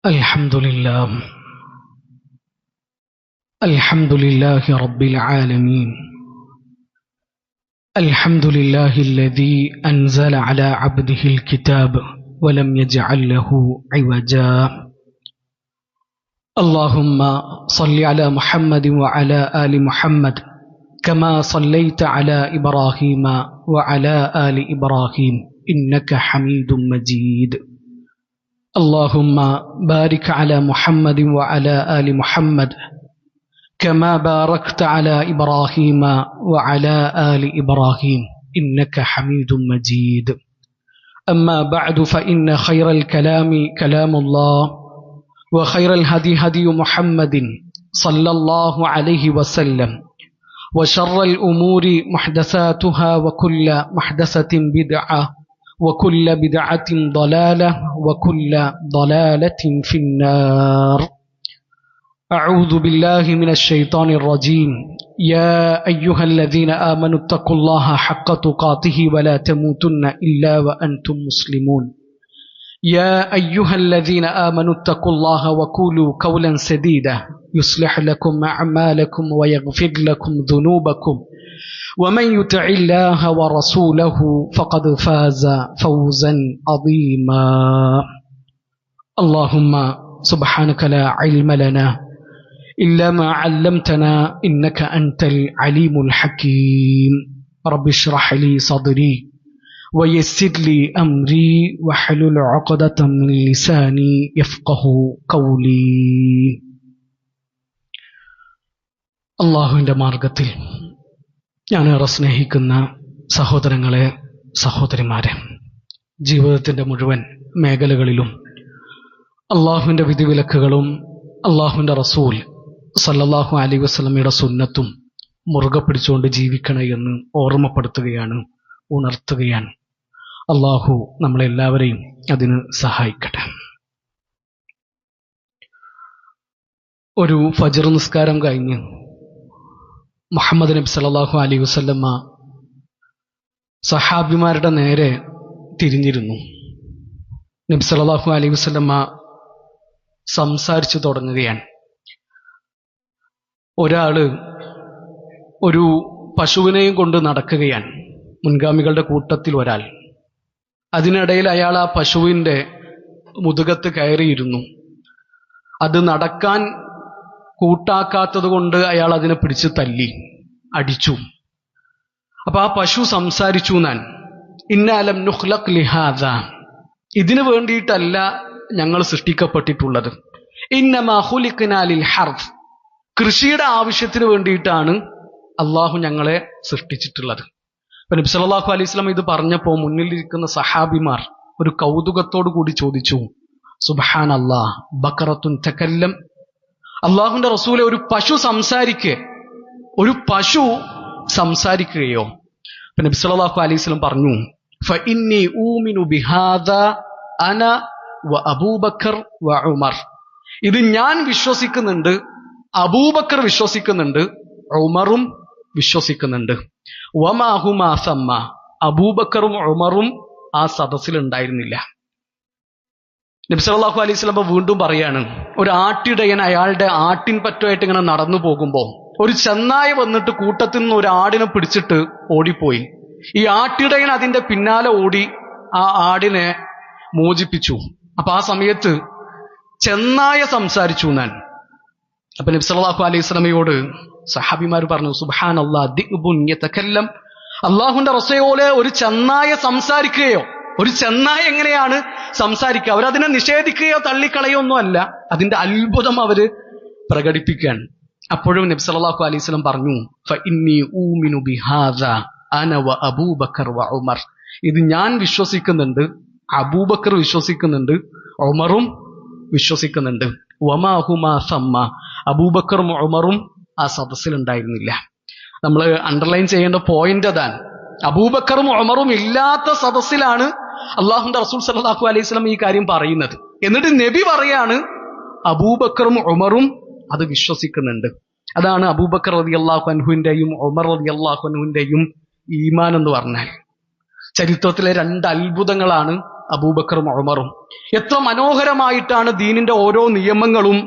الحمد لله الحمد لله رب العالمين. الحمد لله الذي أنزل على عبده الكتاب ولم يجعل له عوجا. اللهم صل على محمد وعلى آل محمد كما صليت على إبراهيم وعلى آل إبراهيم إنك حميد مجيد. اللهم بارك على محمد وعلى آل محمد كما باركت على إبراهيم وعلى آل إبراهيم إنك حميد مجيد. أما بعد فإن خير الكلام كلام الله وخير الهدي هدي محمد صلى الله عليه وسلم وشر الأمور محدثاتها وكل محدثة بدعة وكل بدعة ضلالة وكل ضلالة في النار. أعوذ بالله من الشيطان الرجيم. يا أيها الذين آمنوا اتقوا الله حق تقاته ولا تموتن إلا وأنتم مسلمون. يا أيها الذين آمنوا اتقوا الله وقولوا قولا سديدا يصلح لكم أعمالكم ويغفر لكم ذنوبكم ومن يطع الله ورسوله فقد فاز فوزا عظيما. اللهم سبحانك لا علم لنا إلا ما علمتنا إنك أنت العليم الحكيم. رب اشرح لي صدري ويسر لي أمري واحلل عقدة من لساني يفقه قولي. അല്ലാഹുവിന്റെ മാർഗത്തിൽ ഞാനേറെ സ്നേഹിക്കുന്ന സഹോദരങ്ങളെ, സഹോദരിമാരെ, ജീവിതത്തിന്റെ മുഴുവൻ മേഖലകളിലും അള്ളാഹുവിന്റെ വിധിവിലക്കുകളും അള്ളാഹുവിന്റെ റസൂൽ സല്ലല്ലാഹു അലൈഹി വസല്ലമയുടെ സുന്നത്തും മുറുകെ പിടിച്ചുകൊണ്ട് ജീവിക്കണേ എന്ന് ഓർമ്മപ്പെടുത്തുകയാണ്, ഉണർത്തുകയാണ്. അള്ളാഹു നമ്മളെല്ലാവരെയും അതിന് സഹായിക്കട്ടെ. ഒരു ഫജ്ർ നിസ്കാരം കഴിഞ്ഞ് മുഹമ്മദ് നബി സല്ലല്ലാഹു അലൈഹി വസല്ലമ സഹാബിമാരുടെ നേരെ തിരിഞ്ഞിരുന്നു. നബി സല്ലല്ലാഹു അലൈഹി വസല്ലമ സംസാരിച്ചു തുടങ്ങുകയാണ്. ഒരാള് ഒരു പശുവിനെയും കൊണ്ട് നടക്കുകയാണ്, മുൻഗാമികളുടെ കൂട്ടത്തിൽ ഒരാൾ. അതിനിടയിൽ അയാൾ ആ പശുവിന്റെ മുതുകത്ത് കയറിയിരുന്നു. അത് നടക്കാൻ കൂട്ടാക്കാത്തത് കൊണ്ട് അയാൾ അതിനെ പിടിച്ച് തല്ലി അടിച്ചു. അപ്പൊ ആ പശു സംസാരിച്ചു. ഞാൻ ഇന്നലം നുഖ്ലഖ് ലിഹാദ, ഇതിനു വേണ്ടിയിട്ടല്ല ഞങ്ങൾ സൃഷ്ടിക്കപ്പെട്ടിട്ടുള്ളത്. ഇന്നമാ ഖുലിഖ്നാ ലിൽ ഹർഫ്, കൃഷിയുടെ ആവശ്യത്തിന് വേണ്ടിയിട്ടാണ് അള്ളാഹു ഞങ്ങളെ സൃഷ്ടിച്ചിട്ടുള്ളത്. അപ്പൊ നബി സല്ലല്ലാഹു അലൈഹി വസല്ലം ഇത് പറഞ്ഞപ്പോ മുന്നിലിരിക്കുന്ന സഹാബിമാർ ഒരു കൗതുകത്തോടു കൂടി ചോദിച്ചു, സുബ്ഹാനല്ലാഹ്, ബഖറത്തുൻ തകല്ലം, അള്ളാഹുവിന്റെ റസൂലെ, ഒരു പശു സംസാരിക്കുകയോ? അപ്പൊ നബി സല്ലല്ലാഹു അലൈഹി വസല്ലം പറഞ്ഞു, ഫഇന്നി ഊമിനു ബിഹാദാ അന വ അബൂബക്കർ വ ഉമർ, ഇത് ഞാൻ വിശ്വസിക്കുന്നുണ്ട്, അബൂബക്കർ വിശ്വസിക്കുന്നുണ്ട്, ഉമറും വിശ്വസിക്കുന്നുണ്ട്. വമാഹുമാ സമ്മ, അബൂബക്കറും ഉമറും ആ സദസ്സിൽ ഉണ്ടായിരുന്നില്ല. നബി സല്ലല്ലാഹു അലൈഹി വസല്ലം വീണ്ടും പറയാണ്, ഒരു ആട്ടിടയൻ അയാളുടെ ആട്ടിൻ പറ്റുമായിട്ട് ഇങ്ങനെ നടന്നു പോകുമ്പോ ഒരു ചെന്നായ വന്നിട്ട് കൂട്ടത്തിൽ നിന്ന് ഒരു ആടിനെ പിടിച്ചിട്ട് ഓടിപ്പോയി. ഈ ആട്ടിടയൻ അതിന്റെ പിന്നാലെ ഓടി ആ ആടിനെ മോചിപ്പിച്ചു. അപ്പൊ ആ സമയത്ത് ചെന്നായ സംസാരിച്ചു. ഞാൻ അപ്പൊ നബി സല്ലല്ലാഹു അലൈഹി വസല്ലമയോട് സഹാബിമാർ പറഞ്ഞു, സുബ്ഹാനല്ലാഹ്, ദിഅ്ബുൻ യതകല്ലം, അല്ലാഹുവിന്റെ റസൂലേ, ഒരു ചെന്നായ സംസാരിക്കുകയോ? ഒരു ചെന്നായ എങ്ങനെയാണ് സംസാരിക്കുക? അവരതിനെ നിഷേധിക്കുകയോ തള്ളിക്കളയോ ഒന്നും അല്ല, അതിന്റെ അത്ഭുതം അവര് പ്രകടിപ്പിക്കുകയാണ്. അപ്പോഴും നബി സല്ലല്ലാഹു അലൈഹി വസല്ലം പറഞ്ഞു, ഫഇന്നി ഊമിനു ബിഹാദാ അന വ അബൂബക്കർ വ ഉമർ, ഇത് ഞാൻ വിശ്വസിക്കുന്നുണ്ട്, അബൂബക്കർ വിശ്വസിക്കുന്നുണ്ട്, ഉമറും വിശ്വസിക്കുന്നുണ്ട്. വമാഹുമാ സമ്മ, അബൂബക്കറും ഉമറും ആ സദസ്സിൽ ഉണ്ടായിരുന്നില്ല. നമ്മൾ അണ്ടർലൈൻ ചെയ്യേണ്ട പോയിന്റ് അതാണ്. അബൂബക്കറും ഉമറും ഇല്ലാത്ത സദസ്സിലാണ് അള്ളാഹുവിന്റെ റസൂൽ സല്ലല്ലാഹു അലൈഹി വസല്ലം ഈ കാര്യം പറയുന്നത്. എന്നിട്ട് നബി പറയാണ്, അബൂബക്കറും ഉമറും അത് വിശ്വസിക്കുന്നുണ്ട്. അതാണ് അബൂബക്കർ റളിയല്ലാഹു അൻഹുവിന്റെയും ഉമർ റളിയല്ലാഹു അൻഹുവിന്റെയും ഈമാൻ എന്ന് പറഞ്ഞാൽ. ചരിത്രത്തിലെ രണ്ട് അത്ഭുതങ്ങളാണ് അബൂബക്കറും ഉമറും. എത്ര മനോഹരമായിട്ടാണ് ദീനിന്റെ ഓരോ നിയമങ്ങളും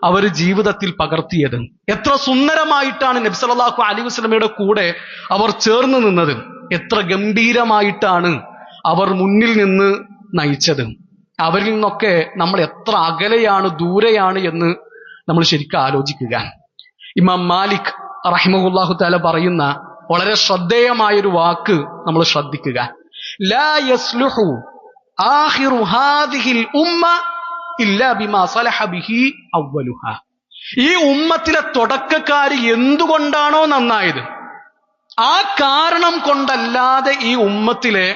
അവർ ജീവിതത്തിൽ പകർത്തിയത്. എത്ര സുന്ദരമായിട്ടാണ് നബി സല്ലല്ലാഹു അലൈഹി വസല്ലമയുടെ കൂടെ അവർ ചേർന്ന് നിന്നത്. എത്ര ഗംഭീരമായിട്ടാണ് അവർ മുന്നിൽ നിന്ന് നയിച്ചത്. അവരിൽ നിന്നൊക്കെ നമ്മൾ എത്ര അകലെയാണ്, ദൂരെയാണ് എന്ന് നമ്മൾ ശരിക്കും ആലോചിക്കുക. ഇമാം മാലിക് റഹിമഹുല്ലാഹു തആല പറയുന്ന വളരെ ശ്രദ്ധേയമായൊരു വാക്ക് നമ്മൾ ശ്രദ്ധിക്കുക. ലാ യസ്ലുഹു ആഖിറു ഹാദിഹിൽ ഉമ്മ ഇല്ലാ ബിമാ സലഹ ബിഹി അവ്വലുഹാ. ഈ ഉമ്മത്തിലെ തുടക്കക്കാര് എന്തുകൊണ്ടാണോ നന്നായത്, ആ കാരണം കൊണ്ടല്ലാതെ ഈ ഉമ്മത്തിലെ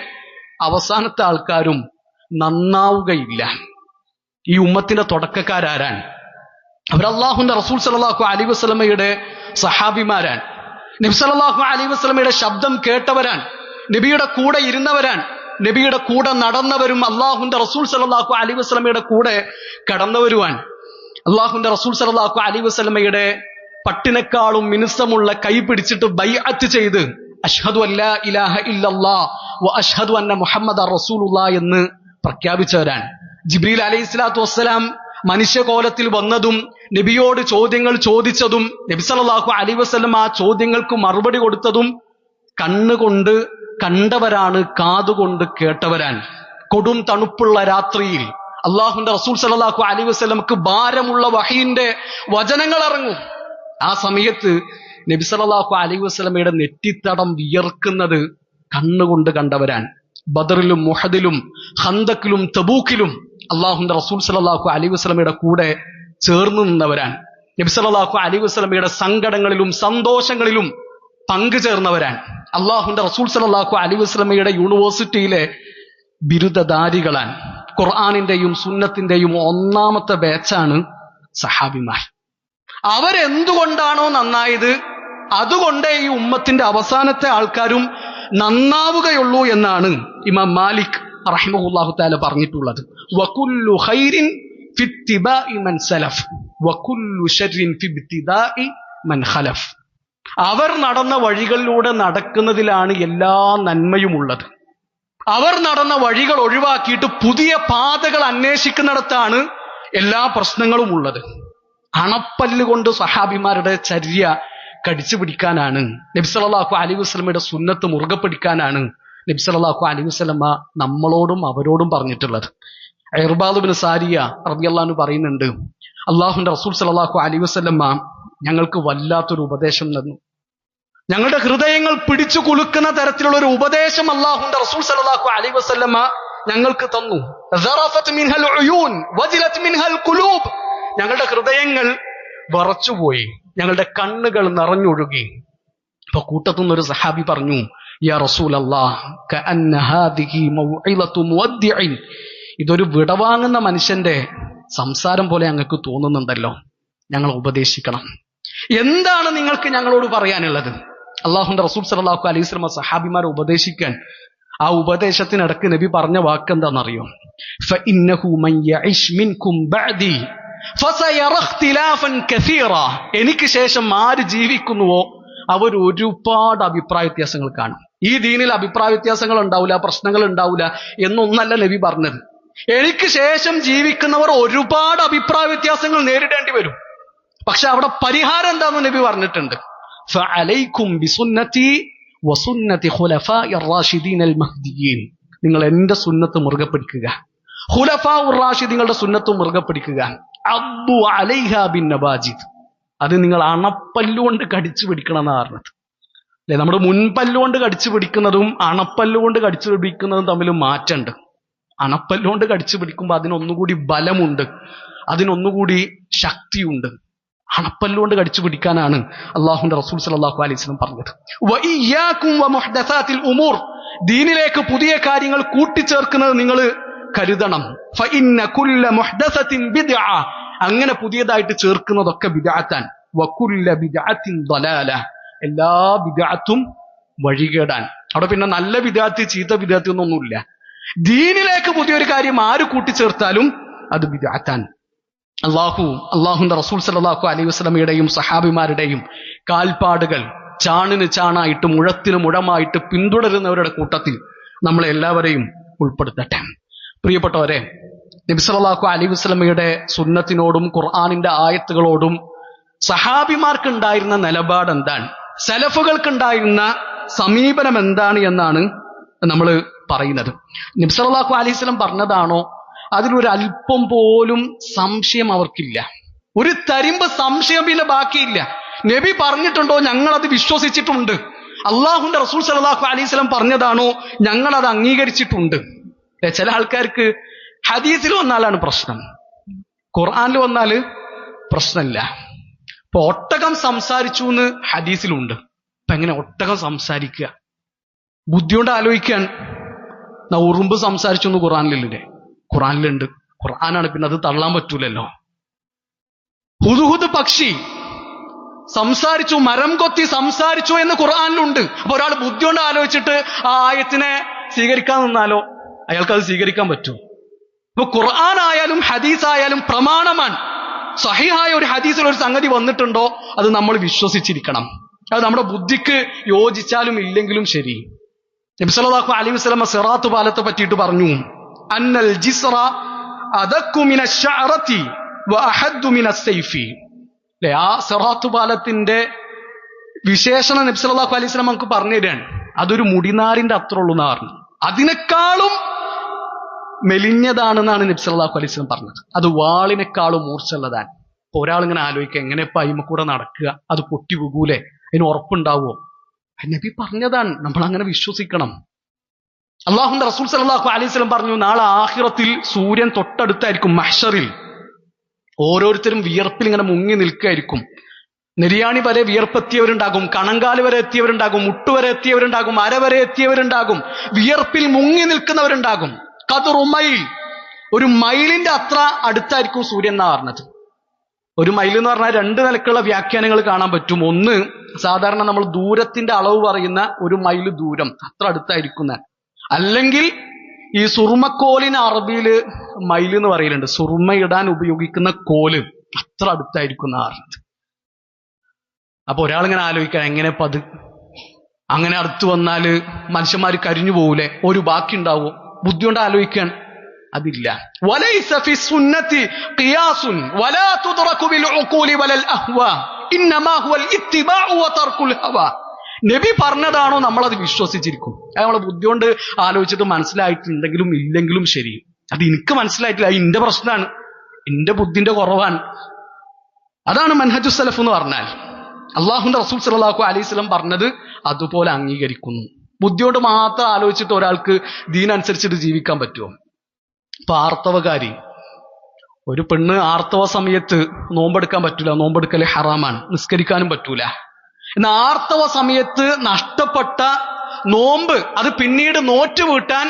അവസാനത്തെ ആൾക്കാരും നന്നാവുകയില്ല. ഈ ഉമ്മത്തിന്റെ തുടക്കക്കാരാരാണ്? അവർ അല്ലാഹുവിന്റെ റസൂൽ സല്ലല്ലാഹു അലൈഹി വസല്ലമയുടെ സഹാബിമാരാണ്. നബി സല്ലല്ലാഹു അലൈഹി വസല്ലമയുടെ ശബ്ദം കേട്ടവരാണ്, നബിയുടെ കൂടെ ഇരുന്നവരാണ്, നബിയുടെ കൂടെ നടന്നവരും അല്ലാഹുവിന്റെ റസൂൽ സല്ലല്ലാഹു അലൈഹി വസല്ലമയുടെ കൂടെ കടന്നവരുമാണ്. അല്ലാഹുവിന്റെ റസൂൽ സല്ലല്ലാഹു അലൈഹി വസല്ലമയുടെ പട്ടിനേക്കാളും മിനുസമുള്ള കൈ പിടിച്ചിട്ട് ബൈഅത്ത് ചെയ്ത് അഷ്ഹദു അല്ലാ ഇലാഹ ഇല്ലല്ലാഹ് വ അഷ്ഹദു അന്ന മുഹമ്മദർ റസൂലുള്ളാഹ് എന്ന് പ്രഖ്യാപിച്ചവരാണ്. ജിബ്രീൽ അലൈഹിസ്സലാത്തു വസ്സലാം മനുഷ്യകോലത്തിൽ വന്നതും നബിയോട് ചോദ്യങ്ങൾ ചോദിച്ചതും നബി സല്ലല്ലാഹു അലൈഹി വസല്ലം ആ ചോദ്യങ്ങൾക്ക് മറുപടി കൊടുത്തതും കണ്ണുകൊണ്ട് കണ്ടവരാണ്, കാതുകൊണ്ട് കേട്ടവരാണ്. കൊടും തണുപ്പുള്ള രാത്രിയിൽ അല്ലാഹുവിന്റെ റസൂൽ സല്ലല്ലാഹു അലൈഹി വസല്ലമക്ക് ഭാരമുള്ള വഹീന്റെ വചനങ്ങൾ ഇറങ്ങും. ആ സമയത്ത് നബി സല്ലല്ലാഹു അലൈഹി വസല്ലമയുടെ നെറ്റിത്തടം വിയർക്കുന്നത് കണ്ണുകൊണ്ട് കണ്ടവരാണ്. ബദറിലും മുഹദിലും ഖന്തക്കിലും തബൂക്കിലും അല്ലാഹുവിന്റെ റസൂൽ സല്ലല്ലാഹു അലൈഹി വസല്ലമയുടെ കൂടെ ചേർന്ന് നിന്നവരാണ്. നബി സല്ലല്ലാഹു അലൈഹി വസല്ലമയുടെ സങ്കടങ്ങളിലും സന്തോഷങ്ങളിലും പങ്കുചേർന്നവരാണ്. അല്ലാഹുവിന്റെ റസൂൽ സല്ലല്ലാഹു അലൈഹി വസല്ലമയുടെ യൂണിവേഴ്സിറ്റിയിലെ ബിരുദധാരികളാണ്. ഖുർആനിന്റെയും സുന്നത്തിന്റെയും ഒന്നാമത്തെ ബാച്ചാണ് സഹാബിമാർ. അവരെന്തുകൊണ്ടാണോ നന്നായത്, അതുകൊണ്ടേ ഈ ഉമ്മത്തിന്റെ അവസാനത്തെ ആൾക്കാരും നന്നാവുകയുള്ളൂ എന്നാണ് ഇമാം മാലിക് റഹിമഹുല്ലാഹു തആല പറഞ്ഞിട്ടുള്ളത്. വകുല്ലു ഖൈരിൻ ഫിത്തിബാഇ മൻ സലഫ് വകുല്ലു ശർരിൻ ഫിബ്തിദാഇ മൻ ഖലഫ്. അവർ നടന്ന വഴികളിലൂടെ നടക്കുന്നതിലാണ് എല്ലാ നന്മയും ഉള്ളത്. അവർ നടന്ന വഴികൾ ഒഴിവാക്കിയിട്ട് പുതിയ പാതകൾ അന്വേഷിക്കുന്നിടത്താണ് എല്ലാ പ്രശ്നങ്ങളും ഉള്ളത്. അണപ്പല്ലുകൊണ്ട് സഹാബിമാരുടെ ചര്യ കടിച്ചു പിടിക്കാനാണ്, നബി സല്ലല്ലാഹു അലൈഹി വസല്ലമയുടെ സുന്നത്ത് മുറുകെ പിടിക്കാനാണ് നബി സല്ലല്ലാഹു അലൈഹി വസല്ലമ നമ്മളോടും അവരോടും പറഞ്ഞിട്ടുള്ളത്. ഇർബാദ് ഇബ്നു സാരിയ റളിയല്ലാഹു അൻഹു പറയുന്നുണ്ട്, അല്ലാഹുവിന്റെ റസൂൽ സല്ലല്ലാഹു അലൈഹി വസല്ലമ ഞങ്ങൾക്ക് വല്ലാത്തൊരു ഉപദേശം തന്നു. ഞങ്ങളുടെ ഹൃദയങ്ങൾ പിടിച്ചു കുലുക്കുന്ന തരത്തിലുള്ള ഒരു ഉപദേശം അല്ലാഹുവിന്റെ റസൂൽ സല്ലല്ലാഹു അലൈഹി വസല്ലമ ഞങ്ങൾക്ക് തന്നു. സറഫത് മിൻഹൽ ഉയൂൻ വജിലത് മിൻഹൽ ഖുലൂബ്. ഞങ്ങളുടെ ഹൃദയങ്ങൾ വിറച്ചുപോയി, ഞങ്ങളുടെ കണ്ണുകൾ നിറഞ്ഞൊഴുകി. അപ്പൊ കൂട്ടത്തുനിന്ന് ഒരു സഹാബി പറഞ്ഞു, യാ റസൂലല്ലാഹ് കഅന്ന ഹാദിഹി മൗഇളതു മുവദ്ദിഇൻ. ഇതൊരു വിടവാങ്ങുന്ന മനുഷ്യന്റെ സംസാരം പോലെ ഞങ്ങൾക്ക് തോന്നുന്നുണ്ടല്ലോ, ഞങ്ങൾ ഉപദേശിക്കണം. എന്താണ് നിങ്ങൾക്ക് ഞങ്ങളോട് പറയാനുള്ളത്? അല്ലാഹുവിന്റെ റസൂൽ സല്ലല്ലാഹു അലൈഹി വസല്ലം സഹാബിമാരെ ഉപദേശിക്കാൻ ആ ഉപദേശത്തിനിടക്ക് നബി പറഞ്ഞ വാക്ക് എന്താണെന്നറിയോ? ഫഇന്നഹു മൻ യഇശ് മിൻകും ബഅദി ഫസയറ ഇഖ്തിലാഫൻ കസീറ. എനിക്ക് ശേഷം ആര് ജീവിക്കുന്നുവോ അവർ ഒരുപാട് അഭിപ്രായ വ്യത്യാസങ്ങൾ കാണും. ഈ ദീനിൽ അഭിപ്രായ വ്യത്യാസങ്ങൾ ഉണ്ടാവില്ല, പ്രശ്നങ്ങൾ ഉണ്ടാവില്ല എന്നൊന്നല്ല നബി പറഞ്ഞത്. എനിക്ക് ശേഷം ജീവിക്കുന്നവർ ഒരുപാട് അഭിപ്രായ വ്യത്യാസങ്ങൾ നേരിടേണ്ടി വരും. പക്ഷെ അവിടെ പരിഹാരം എന്താണെന്ന് നബി പറഞ്ഞിട്ടുണ്ട്. ഫഅലൈക്കും ബിസുന്നതി വസുന്നതി ഖുലഫാഇർ റാഷിദീനൽ മഹ്ദിയീൻ. നിങ്ങൾ എന്റെ സുന്നത്ത് മുറുകെ പിടിക്കുക, ഖുലഫാഉർ റാഷിദീങ്ങളുടെ സുന്നത്ത് മുറുകെ പിടിക്കുക. അബ്ബു അലൈഹാ ബിൻ നവാജിദ്. അത് നിങ്ങൾ അണപ്പല്ലുകൊണ്ട് കടിച്ചു പിടിക്കണം എന്നാണ് പറഞ്ഞത്. അല്ലെ, നമ്മുടെ മുൻപല്ലുകൊണ്ട് കടിച്ചു പിടിക്കുന്നതും അണപ്പല്ലുകൊണ്ട് കടിച്ചു പിടിക്കുന്നതും തമ്മിൽ മാറ്റമുണ്ട്. അണപ്പല്ലുകൊണ്ട് കടിച്ചു പിടിക്കുമ്പോൾ അതിനൊന്നുകൂടി ബലമുണ്ട്, അതിനൊന്നുകൂടി ശക്തിയുണ്ട്. അണപ്പല്ലുകൊണ്ട് കടിച്ചു പിടിക്കാനാണ് അല്ലാഹുവിന്റെ റസൂൽ സല്ലല്ലാഹു അലൈഹി വസല്ലം പറഞ്ഞത്. വഇയ്യാകും വമുഹ്ദസാതിൽ ഉമൂർ. ദീനിലേക്ക് പുതിയ കാര്യങ്ങൾ കൂട്ടിച്ചേർക്കുന്നത് നിങ്ങൾ കരുതണം. ഫഇന്ന കുല്ല മുഹ്ദസത്തിൻ ബിദ്അ. അങ്ങനെ പുതിയതായിട്ട് ചേർക്കുന്നതൊക്കെ ബിദ്അത്താൻ. വകുല്ല ബിദ്അത്തിൻ ദലാല. എല്ലാ ബിദ്അത്തും വഴികേടാൻ. അവിടെ പിന്നെ നല്ല ബിദ്അത്ത് ചീത്ത ബിദ്അത്ത് ഒന്നുമില്ല. ദീനിലേക്ക് പുതിയൊരു കാര്യം ആര് കൂട്ടിച്ചേർത്താലും അത് ബിദ്അത്താൻ. അല്ലാഹുവിന്റെ റസൂൽ സല്ലല്ലാഹു അലൈഹി വസല്ലമയുടെയും സഹാബിമാരുടെയും കാൽപ്പാടുകൾ ചാണിന് ചാണായിട്ട് മുഴത്തിന് മുഴമായിട്ട് പിന്തുടരുന്നവരുടെ കൂട്ടത്തിൽ നമ്മളെ എല്ലാവരെയും ഉൾപ്പെടുത്തട്ടെ. പ്രിയപ്പെട്ടവരെ, നബി സല്ലല്ലാഹു അലൈഹി വസല്ലമയുടെ സുന്നത്തിനോടും ഖുർആനിന്റെ ആയത്തുകളോടും സഹാബിമാർക്ക് ഉണ്ടായിരുന്ന നിലപാട് എന്താണ്, സലഫുകൾക്ക് ഉണ്ടായിരുന്ന സമീപനം എന്താണ് എന്നാണ് നമ്മൾ പറയുന്നത്. നബി സല്ലല്ലാഹു അലൈഹി വസല്ലം പറഞ്ഞതാണോ, അതിലൊരു അല്പം പോലും സംശയം അവർക്കില്ല. ഒരു തരിമ്പ് സംശയം പിന്നെ ബാക്കിയില്ല. നബി പറഞ്ഞിട്ടുണ്ടോ, ഞങ്ങളത് വിശ്വസിച്ചിട്ടുണ്ട്. അള്ളാഹുന്റെ റസൂൽ സല്ലല്ലാഹു അലൈഹി വസല്ലം പറഞ്ഞതാണോ, ഞങ്ങളത് അംഗീകരിച്ചിട്ടുണ്ട്. ചില ആൾക്കാർക്ക് ഹദീസിൽ വന്നാലാണ് പ്രശ്നം, ഖുർആനിൽ വന്നാൽ പ്രശ്നമില്ല. ഇപ്പൊ ഒട്ടകം സംസാരിച്ചു എന്ന് ഹദീസിലുണ്ട്. ഇപ്പൊ എങ്ങനെ ഒട്ടകം സംസാരിക്കുക? ബുദ്ധിയോണ്ട് ആലോചിക്കാൻ. ഉറുമ്പ് സംസാരിച്ചു എന്ന് ഖുർആനിലില്ലേ? ഖുർആനിലുണ്ട്. ഖുർആനാണ്, പിന്നെ അത് തള്ളാൻ പറ്റൂലല്ലോ. ഹുദ്ഹുദ് പക്ഷി സംസാരിച്ചു, മരം കൊത്തി സംസാരിച്ചു എന്ന് ഖുർആനിലുണ്ട്. അപ്പൊ ഒരാൾ ബുദ്ധിയോണ്ട് ആലോചിച്ചിട്ട് ആ ആയത്തിനെ സ്വീകരിക്കാൻ നിന്നാലോ അയാൾക്ക് അത് സ്വീകരിക്കാൻ പറ്റും? ഇപ്പൊ ഖുർആൻ ആയാലും ഹദീസ് ആയാലും പ്രമാണമാണ്. സഹിഹായ ഒരു ഹദീസിൽ ഒരു സംഗതി വന്നിട്ടുണ്ടോ, അത് നമ്മൾ വിശ്വസിച്ചിരിക്കണം. അത് നമ്മുടെ ബുദ്ധിക്ക് യോജിച്ചാലും ഇല്ലെങ്കിലും ശരി. നബി സല്ലല്ലാഹു അലൈഹി വസല്ലം സിറാത്ത് പാലത്തെ പറ്റിയിട്ട് പറഞ്ഞു, അന്നൽ ജിസ്റ അദഖു മിനശ് ശഅറതി വഅഹദ്ദു മിനസ് സൈഫി. അല്ലേ, ആ സിറാത്ത് പാലത്തിന്റെ വിശേഷണം നബി സല്ലല്ലാഹു അലൈഹി വസല്ലം നമുക്ക് പറഞ്ഞു തരാണ്. അതൊരു മുടിനാരിന്റെ അത്ര ഉള്ളൂ എന്നാ പറഞ്ഞു. അതിനേക്കാളും മെലിഞ്ഞതാണെന്നാണ് നബി സല്ലല്ലാഹു അലൈഹി വസല്ലം പറഞ്ഞത്. അത് വാളിനേക്കാളും മൂർച്ചയുള്ളതാണ്. ഇപ്പൊ ഒരാളിങ്ങനെ ആലോചിക്കുക, എങ്ങനെ പൈമ കൂടെ നടക്കുക, അത് പൊട്ടി വീകൂലേ, അതിന് ഉറപ്പുണ്ടാവുമോ? നബി പറഞ്ഞതാണ്, നമ്മൾ അങ്ങനെ വിശ്വസിക്കണം. അള്ളാഹുന്റെ റസൂൽ സല്ലല്ലാഹു അലൈഹി വസല്ലം പറഞ്ഞു, നാളെ ആഖിറത്തിൽ സൂര്യൻ തൊട്ടടുത്തായിരിക്കും. മഹ്ശറിൽ ഓരോരുത്തരും വിയർപ്പിൽ ഇങ്ങനെ മുങ്ങി നിൽക്കുകയായിരിക്കും. നെരിയാണി വരെ വിയർപ്പെത്തിയവരുണ്ടാകും, കണങ്കാല് വരെ എത്തിയവരുണ്ടാകും, മുട്ടുവരെ എത്തിയവരുണ്ടാകും, അര വരെ എത്തിയവരുണ്ടാകും, വിയർപ്പിൽ മുങ്ങി നിൽക്കുന്നവരുണ്ടാകും. ഖദറു മൈൽ, ഒരു മൈലിന്റെ അത്ര അടുത്തായിരിക്കും സൂര്യൻ എന്നാ പറഞ്ഞത്. ഒരു മൈൽ എന്ന് പറഞ്ഞാൽ രണ്ട് നിലക്കുള്ള വ്യാഖ്യാനങ്ങൾ കാണാൻ പറ്റും. ഒന്ന്, സാധാരണ നമ്മൾ ദൂരത്തിന്റെ അളവ് പറയുന്ന ഒരു മൈൽ ദൂരം, അത്ര അടുത്തായിരിക്കുന്ന. അല്ലെങ്കിൽ ഈ സുറുമക്കോലിന് അറബിയില് മൈൽ എന്ന് പറയലുണ്ട്. സുറുമ ഇടാൻ ഉപയോഗിക്കുന്ന കോല്, അത്ര അടുത്തായിരിക്കുന്ന പറഞ്ഞത്. അപ്പൊ ഒരാളിങ്ങനെ ആലോചിക്കാൻ, എങ്ങനെ പത് അങ്ങനെ അടുത്ത് വന്നാല് മനുഷ്യന്മാർ കരിഞ്ഞു പോകൂലേ, ഒരു ബാക്കി ഉണ്ടാവോ? ബുദ്ധി കൊണ്ട് ആലോചിക്കാൻ അതില്ല. വലൈസ ഫി സുന്നതി ഖിയാസുൻ വലാ തുദ്റകു ബിൽ ഉഖൂലി വലൽ അഹ്വാ ഇന്നമാ ഹുവൽ ഇത്തിബാഉ വ തർകുൽ ഹവാ. നബി പറഞ്ഞതാണോ നമ്മളത് വിശ്വസിച്ചിരിക്കും. അത് നമ്മളെ ബുദ്ധി കൊണ്ട് ആലോചിച്ചിട്ട് മനസ്സിലായിട്ടുണ്ടെങ്കിലും ഇല്ലെങ്കിലും ശരി, അത് എനിക്ക് മനസ്സിലായിട്ടില്ല, അത് എന്റെ പ്രശ്നമാണ്, എന്റെ ബുദ്ധിന്റെ കുറവാണ്. അതാണ് മൻഹജു സലഫ് എന്ന് പറഞ്ഞാൽ. അള്ളാഹുന്റെ റസൂൽ സല്ലല്ലാഹു അലൈഹി വസല്ലം പറഞ്ഞത് അതുപോലെ അംഗീകരിക്കുന്നു. ബുദ്ധിയോട് മാത്രം ആലോചിച്ചിട്ട് ഒരാൾക്ക് ദീനനുസരിച്ചിട്ട് ജീവിക്കാൻ പറ്റുമോ? ഇപ്പൊ ആർത്തവകാരി, ഒരു പെണ്ണ് ആർത്തവ സമയത്ത് നോമ്പെടുക്കാൻ പറ്റൂല, നോമ്പെടുക്കല് ഹറാമാണ്, നിസ്കരിക്കാനും പറ്റൂല. എന്നാൽ ആർത്തവ സമയത്ത് നഷ്ടപ്പെട്ട നോമ്പ് അത് പിന്നീട് നോറ്റ് വീട്ടാൻ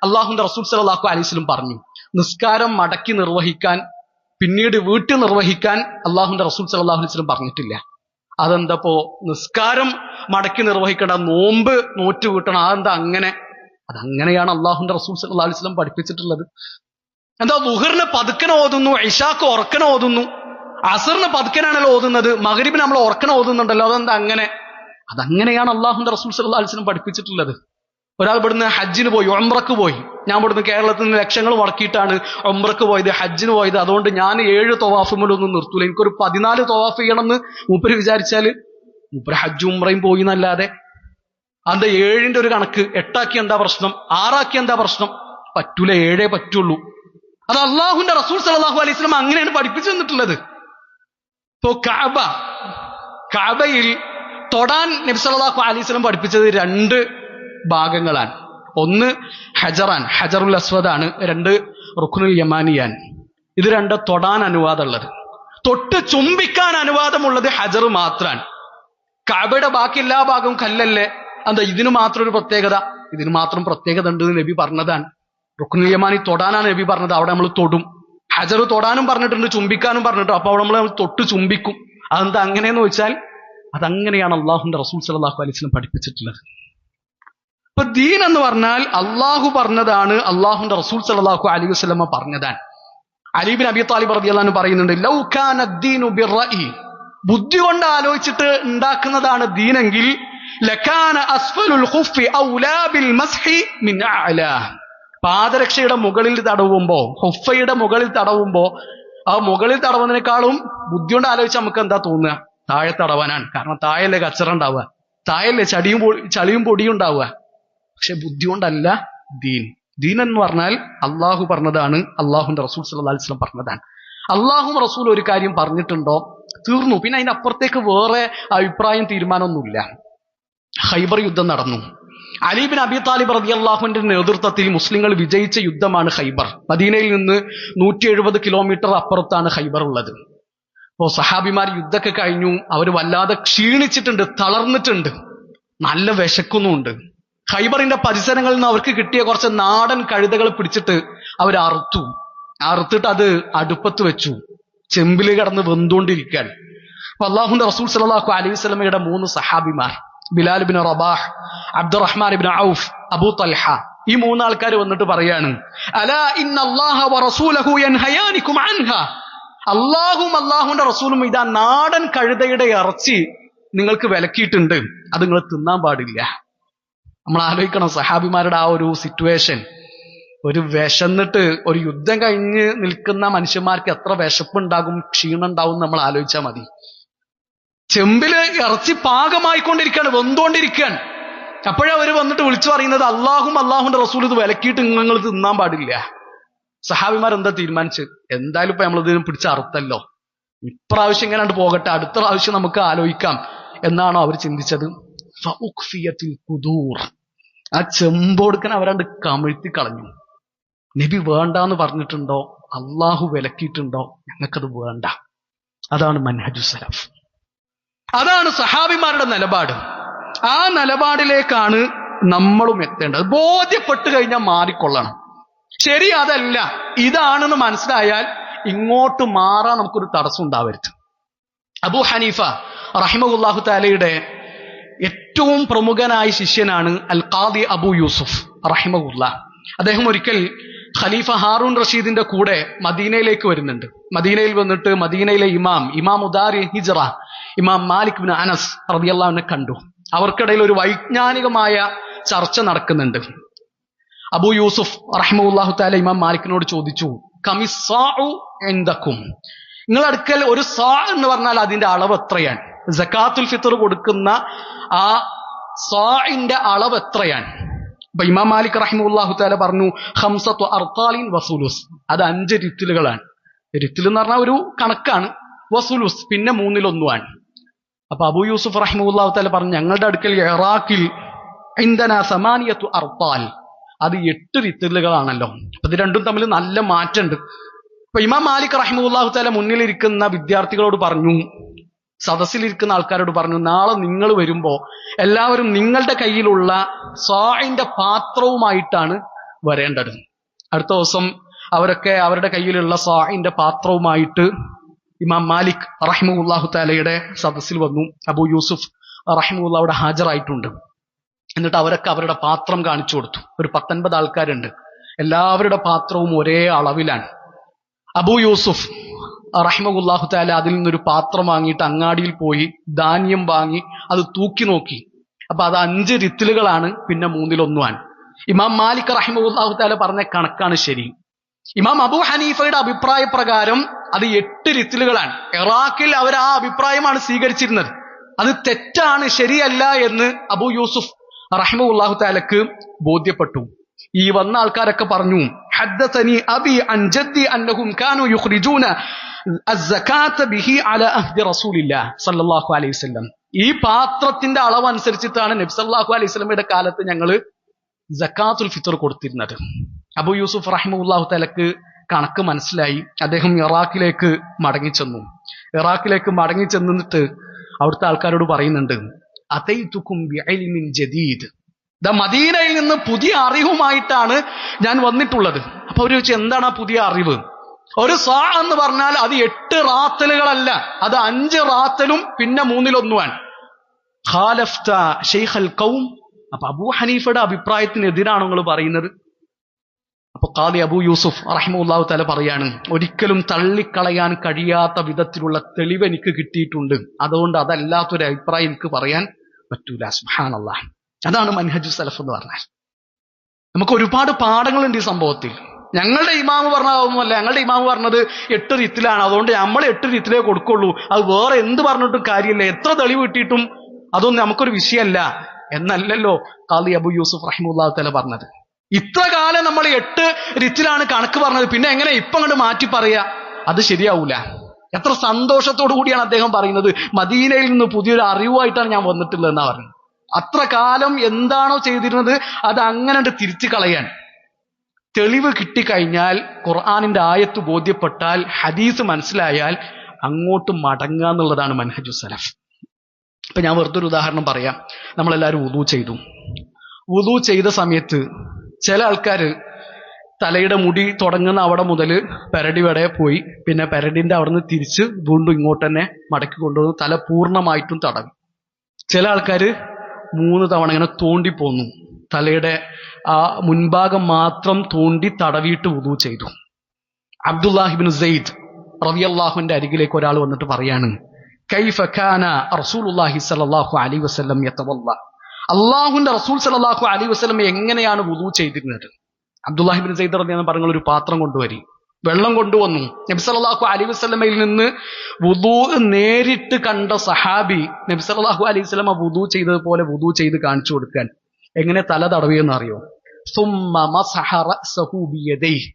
അള്ളാഹുന്റെ റസൂൽ സല്ലല്ലാഹു അലൈഹി വസല്ലം പറഞ്ഞു. നിസ്കാരം മടക്കി നിർവഹിക്കാൻ, പിന്നീട് വീട്ടിൽ നിർവഹിക്കാൻ അള്ളാഹുന്റെ റസൂൽ സല്ലല്ലാഹു അലൈഹി വസല്ലം പറഞ്ഞിട്ടില്ല. അതെന്തപ്പോ നിസ്കാരം മടക്കി നിർവഹിക്കേണ്ട, നോമ്പ് നോറ്റ് വീട്ടണം, അതെന്താ അങ്ങനെ? അതങ്ങനെയാണ് അള്ളാഹുന്റെ റസൂൽ സല്ലല്ലാഹു അലൈഹി വസല്ലം പഠിപ്പിച്ചിട്ടുള്ളത്. എന്താ, ളുഹറിന് പതുക്കനെ ഓതുന്നു, ഇശാക്ക് ഉറക്കനെ ഓതുന്നു, അസറിന് പതുക്കനാണല്ലോ ഓതുന്നത്, മഗ്രിബിന് നമ്മൾ ഉറക്കനെ ഓതുന്നുണ്ടല്ലോ, അതെന്താ അങ്ങനെ? അതങ്ങനെയാണ് അള്ളാഹുന്റെ റസൂൽ സല്ലല്ലാഹു അലൈഹി വസല്ലം പഠിപ്പിച്ചിട്ടുള്ളത്. ഒരാൾ ഇവിടുന്ന് ഹജ്ജിന് പോയി, ഉംറക്ക് പോയി. ഞാൻ ഇവിടുന്ന് കേരളത്തിൽ നിന്ന് ലക്ഷങ്ങൾ മുടക്കിയിട്ടാണ് ഉംറക്ക് പോയത്, ഹജ്ജിന് പോയത്. അതുകൊണ്ട് ഞാൻ 7 തൊവാഫ് മുതലൊന്നും നിർത്തൂല, എനിക്കൊരു 14 തൊവാഫ് ചെയ്യണമെന്ന് മൂപ്പര് വിചാരിച്ചാല് മൂപ്പര് ഹജ്ജും ഉംറയും പോയി എന്നല്ലാതെ അത് 7ന്റെ ഒരു കണക്ക് 8 എന്താ പ്രശ്നം, 6 എന്താ പ്രശ്നം? പറ്റൂല, 7 പറ്റുള്ളൂ. അത് അള്ളാഹുന്റെ റസൂൽ സല്ലല്ലാഹു അലൈഹി വസല്ലം അങ്ങനെയാണ് പഠിപ്പിച്ചു തന്നിട്ടുള്ളത്. ഇപ്പോ കഅബയിൽ തൊടാൻ നബി സല്ലല്ലാഹു അലൈഹി വസല്ലം പഠിപ്പിച്ചത് 2 ഭാഗങ്ങളാണ്. ഒന്ന് ഹജറുൽ അസ്വദാണ്, 2 റുക്നുൽ യമാനിയാൻ. ഇത് 2 തൊടാൻ അനുവാദമുള്ളത്. തൊട്ട് ചുംബിക്കാൻ അനുവാദമുള്ളത് ഹജർ മാത്രമാണ്. കഅബയുടെ ബാക്കി എല്ലാ ഭാഗവും കല്ലല്ലേ, എന്താ ഇതിന് മാത്രം ഒരു പ്രത്യേകത? ഇതിന് മാത്രം പ്രത്യേകത ഉണ്ട് നബി പറഞ്ഞതാണ്. റുക്നുൽ യമാനി തൊടാനാണ് നബി പറഞ്ഞത്, അവിടെ നമ്മൾ തൊടും. ഹജർ തൊടാനും പറഞ്ഞിട്ടുണ്ട്, ചുംബിക്കാനും പറഞ്ഞിട്ടുണ്ട്. അപ്പൊ അവിടെ നമ്മൾ തൊട്ട് ചുംബിക്കും. അതെന്താ അങ്ങനെയെന്ന് ചോദിച്ചാൽ അതങ്ങനെയാണ് അള്ളാഹുന്റെ റസൂൽ സല്ലല്ലാഹു അലൈഹി വസല്ലം പഠിപ്പിച്ചിട്ടുള്ളത്. ഇപ്പൊ ദീൻ എന്ന് പറഞ്ഞാൽ അള്ളാഹു പറഞ്ഞതാണ്, അള്ളാഹുന്റെ റസൂൽ സല്ലല്ലാഹു അലൈഹി വസല്ലം പറഞ്ഞതാണ്. അലി ഇബ്നു അബീ ത്വാലിബ് റളിയല്ലാഹു അൻഹു പറയുന്നുണ്ട്, ലൗ കാന അദ്ദീനു ബിർറഅയി, ബുദ്ധി കൊണ്ട് ആലോചിച്ചിട്ട് ഉണ്ടാക്കുന്നതാണ് ദീനെങ്കിൽ, ലകാന അസ്ഫലുൽ ഖുഫി ഔലാ ബിൽ മസ്ഹി മിൻ അഅലാ, പാദരക്ഷയുടെ മുകളിൽ തടവുമ്പോ, ഹുഫയുടെ മുകളിൽ തടവുമ്പോ, ആ മുകളിൽ തടവുന്നതിനേക്കാളും ബുദ്ധി കൊണ്ട് ആലോചിച്ച് നമുക്ക് എന്താ തോന്നുക? താഴെ തടവാനാണ്. കാരണം താഴല്ലേ കച്ചറ ഉണ്ടാവുക, താഴല്ലേ ചളിയും പൊടിയും ഉണ്ടാവുക. പക്ഷെ ബുദ്ധി കൊണ്ടല്ല ദീൻ. ദീൻ എന്ന് പറഞ്ഞാൽ അള്ളാഹു പറഞ്ഞതാണ്, അള്ളാഹുന്റെ റസൂൽ സല്ലല്ലാഹു അലൈഹി വസല്ലം പറഞ്ഞതാണ്. അള്ളാഹും റസൂൽ ഒരു കാര്യം പറഞ്ഞിട്ടുണ്ടോ തീർന്നു. പിന്നെ അതിന്റെ അപ്പുറത്തേക്ക് വേറെ അഭിപ്രായം തീരുമാനമൊന്നുമില്ല. ഖൈബർ യുദ്ധം നടന്നു. അലി ബിൻ അബി താലിബ് റളിയല്ലാഹുവിന്റെ നേതൃത്വത്തിൽ മുസ്ലിങ്ങൾ വിജയിച്ച യുദ്ധമാണ് ഖൈബർ. മദീനയിൽ നിന്ന് 170 കിലോമീറ്റർ അപ്പുറത്താണ് ഖൈബർ ഉള്ളത്. അപ്പോ സഹാബിമാർ യുദ്ധമൊക്കെ കഴിഞ്ഞു. അവർ വല്ലാതെ ക്ഷീണിച്ചിട്ടുണ്ട്, തളർന്നിട്ടുണ്ട്, നല്ല വിശക്കുന്നുണ്ട്. ഖൈബറിന്റെ പരിസരങ്ങളിൽ നിന്ന് അവർക്ക് കിട്ടിയ കുറച്ച് നാടൻ കഴുതകൾ പിടിച്ചിട്ട് അവർ അറുത്തിട്ട് അത് അടുപ്പത്ത് വെച്ചു. ചെമ്പില് കിടന്ന് വെന്തുകൊണ്ടിരിക്കാൻ. അപ്പൊ അള്ളാഹുന്റെ റസൂൽ സല്ലല്ലാഹു അലൈഹി വസല്ലമയുടെ 3 സഹാബിമാർ, Bilal bin Rabah, Abdulrahman bin ഔഫ്, അബൂ തൽഹ, ഈ 3 ആൾക്കാർ വന്നിട്ട് പറയാണ്, അലാ ഇന്നല്ലാഹ വറസൂലഹു യൻഹയാനികും അൻഹാ, അള്ളാഹും അള്ളാഹുന്റെ റസൂലും ഇതാ നാടൻ കഴുതയുടെ ഇറച്ചി നിങ്ങൾക്ക് വിലക്കിയിട്ടുണ്ട്, അത് നിങ്ങൾ തിന്നാൻ പാടില്ല. നമ്മൾ ആലോചിക്കണം സഹാബിമാരുടെ ആ ഒരു സിറ്റുവേഷൻ. ഒരു വിശന്നിട്ട് ഒരു യുദ്ധം കഴിഞ്ഞ് നിൽക്കുന്ന മനുഷ്യന്മാർക്ക് എത്ര വിശപ്പുണ്ടാകും, ക്ഷീണം ഉണ്ടാവും നമ്മൾ ആലോചിച്ചാൽ മതി. ചെമ്പില് ഇറച്ചി പാകമായിക്കൊണ്ടിരിക്കുകയാണ്, വെന്തുകൊണ്ടിരിക്കുകയാണ്. അപ്പോഴേ അവർ വന്നിട്ട് വിളിച്ചു പറയുന്നത് അള്ളാഹും അള്ളാഹുന്റെ റസൂൽ ഇത് വിലക്കിയിട്ട് നിങ്ങൾ തിന്നാൻ പാടില്ല. സഹാബിമാർ എന്താ തീരുമാനിച്ച്, എന്തായാലും ഇപ്പൊ നമ്മളിതിന് പിടിച്ച അറുത്തല്ലോ, ഇപ്രാവശ്യം ഇങ്ങനെ പോകട്ടെ, അടുത്ത പ്രാവശ്യം നമുക്ക് ആലോചിക്കാം എന്നാണോ അവർ ചിന്തിച്ചത്? ആ ചെമ്പോടുക്കൻ അവരാണ്ട് കമിഴ്ത്തി കളഞ്ഞു. നബി വേണ്ടാന്ന് പറഞ്ഞിട്ടുണ്ടോ, അള്ളാഹു വിലക്കിയിട്ടുണ്ടോ, ഞങ്ങൾക്കത് വേണ്ട. അതാണ് മൻഹജു സലഫ്, അതാണ് സഹാബിമാരുടെ നിലപാട്. ആ നിലപാടിലേക്കാണ് നമ്മളും എത്തേണ്ടത്. ബോധ്യപ്പെട്ട് കഴിഞ്ഞാൽ മാറിക്കൊള്ളണം. ശരി, അതല്ല ഇതാണെന്ന് മനസ്സിലായാൽ ഇങ്ങോട്ട് മാറാൻ നമുക്കൊരു തടസ്സം ഉണ്ടാവരുത്. അബൂ ഹനീഫ റഹിമഹുല്ലാഹു തആലയുടെ ഏറ്റവും പ്രമുഖനായ ശിഷ്യനാണ് അൽ ഖാദി അബൂ യൂസുഫ് റഹിമഹുല്ലാ. അദ്ദേഹം ഒരിക്കൽ ഖലീഫ ഹാറൂൺ റഷീദിന്റെ കൂടെ മദീനയിലേക്ക് വരുന്നുണ്ട്. മദീനയിൽ വന്നിട്ട് മദീനയിലെ ഇമാം ഉദാരി ഹിജ്റ ഇമാം മാലിക് ബിൻ അനസ് റളിയല്ലാഹു അൻഹു കണ്ടു. അവർക്കിടയിൽ ഒരു വൈജ്ഞാനികമായ ചർച്ച നടക്കുന്നുണ്ട്. അബൂ യൂസുഫ് റഹിമഹുല്ലാഹു തആല ഇമാം മാലിക്കിനോട് ചോദിച്ചു, കമിസ്സാഉ ഇൻദകും, നിങ്ങളുടെ അടുക്കൽ ഒരു സാ എന്ന് പറഞ്ഞാൽ അതിന്റെ അളവ് എത്രയാണ്? സകാത്തുൽ ഫിത്ർ കൊടുക്കുന്ന ആ സാഇന്റെ അളവ് എത്രയാണ്? അപ്പൊ ഇമാം മാലിക് റഹിമഹുല്ലാഹു തആല പറഞ്ഞു, ഖംസത്തു അർത്താലിൻ വസുലുസ്, അത് 5 റിത്തിലുകളാണ്. റിത്തിൽ എന്ന് പറഞ്ഞാൽ ഒരു കണക്കാണ്. വസുലുസ് പിന്നെ 1/3 അപ്പൊ അബൂ യൂസുഫ് റഹിമഹുല്ലാഹു തആല പറഞ്ഞു, ഞങ്ങളുടെ അടുക്കൽ ഇറാഖിൽ ഇൻദനാ സമാനിയത്തു അർത്താൽ, അത് 8 റിത്തിലുകളാണല്ലോ. അപ്പൊ ഇത് രണ്ടും തമ്മിൽ നല്ല മാറ്റമുണ്ട്. അപ്പൊ ഇമാം മാലിക് റഹിമഹുല്ലാഹു തആല മുന്നിലിരിക്കുന്ന വിദ്യാർത്ഥികളോട് പറഞ്ഞു, സദസ്സിലിരിക്കുന്ന ആൾക്കാരോട് പറഞ്ഞു, നാളെ നിങ്ങൾ വരുമ്പോ എല്ലാവരും നിങ്ങളുടെ കയ്യിലുള്ള സാഇന്റെ പാത്രവുമായിട്ടാണ് വരേണ്ടത്. അടുത്ത ദിവസം അവരൊക്കെ അവരുടെ കയ്യിലുള്ള സാഇന്റെ പാത്രവുമായിട്ട് ഇമാം മാലിക് റഹിമഹുല്ലാഹു തആലയുടെ സദസ്സിൽ വന്നു. അബൂ യൂസുഫ് റഹിമഹുല്ലാഹ് അവിടെ ഹാജരായിട്ടുണ്ട്. എന്നിട്ട് അവരൊക്കെ അവരുടെ പാത്രം കാണിച്ചു കൊടുത്തു. ഒരു 19 ആൾക്കാരുണ്ട്. എല്ലാവരുടെ പാത്രവും ഒരേ അളവിലാണ്. അബൂ യൂസുഫ് റഹിമഹുല്ലാഹു തആല അതിൽ നിന്നൊരു പാത്രം വാങ്ങിയിട്ട് അങ്ങാടിയിൽ പോയി ധാന്യം വാങ്ങി അത് തൂക്കി നോക്കി. അപ്പൊ അത് 5 റിത്തിലുകളാണ്, പിന്നെ 1/3 ഇമാം മാലിക് റഹിമഹുല്ലാഹു തആല പറഞ്ഞ കണക്കാണ് ശരി. ഇമാം അബൂ ഹനീഫയുടെ അഭിപ്രായ പ്രകാരം അത് 8 റിത്തിലുകളാണ്. ഇറാഖിൽ അവർ ആ അഭിപ്രായമാണ് സ്വീകരിച്ചിരുന്നത്. അത് തെറ്റാണ്, ശരിയല്ല എന്ന് അബൂ യൂസുഫ് റഹിമഹുല്ലാഹു തആലക്ക് ബോധ്യപ്പെട്ടു. ഈ വന്ന ആൾക്കാരൊക്കെ പറഞ്ഞു, ഹദ്ദസനി അബി അൻ ജദ്ദി അന്നഹും കാനൂ യുഖ്രിജൂന അസ്സകാത ബിഹി അലാ അഹ്ദി റസൂലില്ലാഹ് സല്ലല്ലാഹു അലൈഹി വസല്ലം. ഈ പാത്രത്തിന്റെ അളവ് അനുസരിച്ചിട്ടാണ് നബി സല്ലല്ലാഹു അലൈഹി വസല്ലമയുടെ കാലത്ത് ഞങ്ങൾ സകാത്തുൽ ഫിത്ർ കൊടുത്തിരുന്നത്. അബൂ യൂസുഫ് റഹിമഹുല്ലാഹു തആലക്ക് കണക്ക് മനസ്സിലായി. അദ്ദേഹം ഇറാഖിലേക്ക് മടങ്ങിച്ചെന്നു. ഇറാഖിലേക്ക് മടങ്ങിച്ചെന്നിട്ട് അവിടുത്തെ ആൾക്കാരോട് പറയുന്നുണ്ട്, അതൈതുക്കും ബിഇൽമിൻ ജദീദ്, മദീനയിൽ നിന്ന് പുതിയ അറിവുമായിട്ടാണ് ഞാൻ വന്നിട്ടുള്ളത്. അപ്പൊ അവര് ചോദിച്ചു, എന്താണ് ആ പുതിയ അറിവ്? ഒരു സാ എന്ന് പറഞ്ഞാൽ അത് 8 റാത്തലുകളല്ല, അത് 5 റാത്തലും പിന്നെ 1/3 ഖാലഫ്ത ശൈഖൽ ഖൗം. അപ്പൊ അബൂ ഹനീഫയുടെ അഭിപ്രായത്തിനെതിരാണ് നിങ്ങൾ പറയുന്നത്. അപ്പൊ ഖാദി അബൂ യൂസുഫ് റഹിമഹുല്ലാഹു തആല പറയാണ്, ഒരിക്കലും തള്ളിക്കളയാൻ കഴിയാത്ത വിധത്തിലുള്ള തെളിവ് എനിക്ക് കിട്ടിയിട്ടുണ്ട്, അതുകൊണ്ട് അതല്ലാത്തൊരു അഭിപ്രായം എനിക്ക് പറയാൻ പറ്റൂല. സുബ്ഹാനല്ലാഹ്, അതാണ് മൻഹജു സലഫ് എന്ന് പറഞ്ഞാൽ. നമുക്ക് ഒരുപാട് പാഠങ്ങളുണ്ട് ഈ സംഭവത്തിൽ. ഞങ്ങളുടെ ഇമാമ് പറഞ്ഞതൊന്നുമല്ല. ഞങ്ങളുടെ ഇമാമ് പറഞ്ഞത് 8 റിത്തിലാണ്, അതുകൊണ്ട് നമ്മൾ 8 റിത്തിലേ കൊടുക്കുള്ളൂ, അത് വേറെ എന്ത് പറഞ്ഞിട്ടും കാര്യമില്ല, എത്ര തെളിവ് കിട്ടിയിട്ടും അതൊന്നും നമുക്കൊരു വിഷയമല്ല എന്നല്ലല്ലോ ഖാദി അബു യൂസുഫ് റഹിമഹുല്ലാഹു തആല പറഞ്ഞത്. ഇത്ര കാലം നമ്മൾ 8 റിത്തിലാണ് കണക്ക് പറഞ്ഞത്, പിന്നെ എങ്ങനെ ഇപ്പൊ അങ്ങോട്ട് മാറ്റി പറയാ? അത് ശരിയാവൂല. എത്ര സന്തോഷത്തോടു കൂടിയാണ് അദ്ദേഹം പറയുന്നത്, മദീനയിൽ നിന്ന് പുതിയൊരു അറിവായിട്ടാണ് ഞാൻ വന്നിട്ടുള്ളത് എന്നാ പറയുന്നത്. അത്ര കാലം എന്താണോ ചെയ്തിരുന്നത് അത് അങ്ങനെ തിരിച്ചു കളയാൻ. തെളിവ് കിട്ടിക്കഴിഞ്ഞാൽ, ഖുർആനിന്റെ ആയത്ത് ബോധ്യപ്പെട്ടാൽ, ഹദീസ് മനസ്സിലായാൽ അങ്ങോട്ട് മടങ്ങുക എന്നുള്ളതാണ് മൻഹജു സലഫ്. ഇപ്പൊ ഞാൻ വെറുതെ ഒരു ഉദാഹരണം പറയാം. നമ്മളെല്ലാവരും വുദൂ ചെയ്തു. വുദൂ ചെയ്ത സമയത്ത് ചില ആൾക്കാർ തലയുടെ മുടി തുടങ്ങുന്ന അവിടെ മുതൽ പെരടി വരെ പോയി, പിന്നെ പെരടിന്റെ അവിടെ നിന്ന് തിരിച്ച് വീണ്ടും ഇങ്ങോട്ട് തന്നെ മടക്കി കൊണ്ടുവന്ന് തല പൂർണ്ണമായിട്ടും തടവി. ചില ആൾക്കാർ 3 തവണ ഇങ്ങനെ തോണ്ടിപ്പോന്നു, തലയുടെ ആ മുൻഭാഗം മാത്രം തോണ്ടി തടവിയിട്ട് വുദൂ ചെയ്തു. അബ്ദുല്ലാഹിബ്നു സെയ്ദ് റളിയല്ലാഹുവിന്റെ അരികിലേക്ക് ഒരാൾ വന്നിട്ട് പറയാണ്, കൈഫ കാന റസൂലുള്ളാഹി സ്വല്ലല്ലാഹു അലൈഹി വസല്ലം യതവല്ല, അല്ലാഹുവിന്റെ റസൂൽ സ്വല്ലല്ലാഹു അലൈഹി വസല്ലം എങ്ങനെയാണ് വുദൂ ചെയ്തിരുന്നത്? അബ്ദുല്ലാഹിബ്നു സെയ്ദ് റളിയല്ലാഹു പറഞ്ഞു, ഒരു പാത്രം കൊണ്ടുവരി. വെള്ളം കൊണ്ടുവന്നു. നബി സല്ലല്ലാഹു അലൈഹി വസല്ലമയിൽ നിന്ന് വുദൂ നേരിട്ട് കണ്ട സഹാബി നബി സല്ലല്ലാഹു അലൈഹി വസല്ലമ വുദൂ ചെയ്തതുപോലെ വുദൂ ചെയ്ത് കാണിച്ചു കൊടുക്കാൻ. എങ്ങനെ തല തടവിയെന്ന് അറിയോ? സുമ്മ മസഹ റഅസഹു ബിയദൈഹി,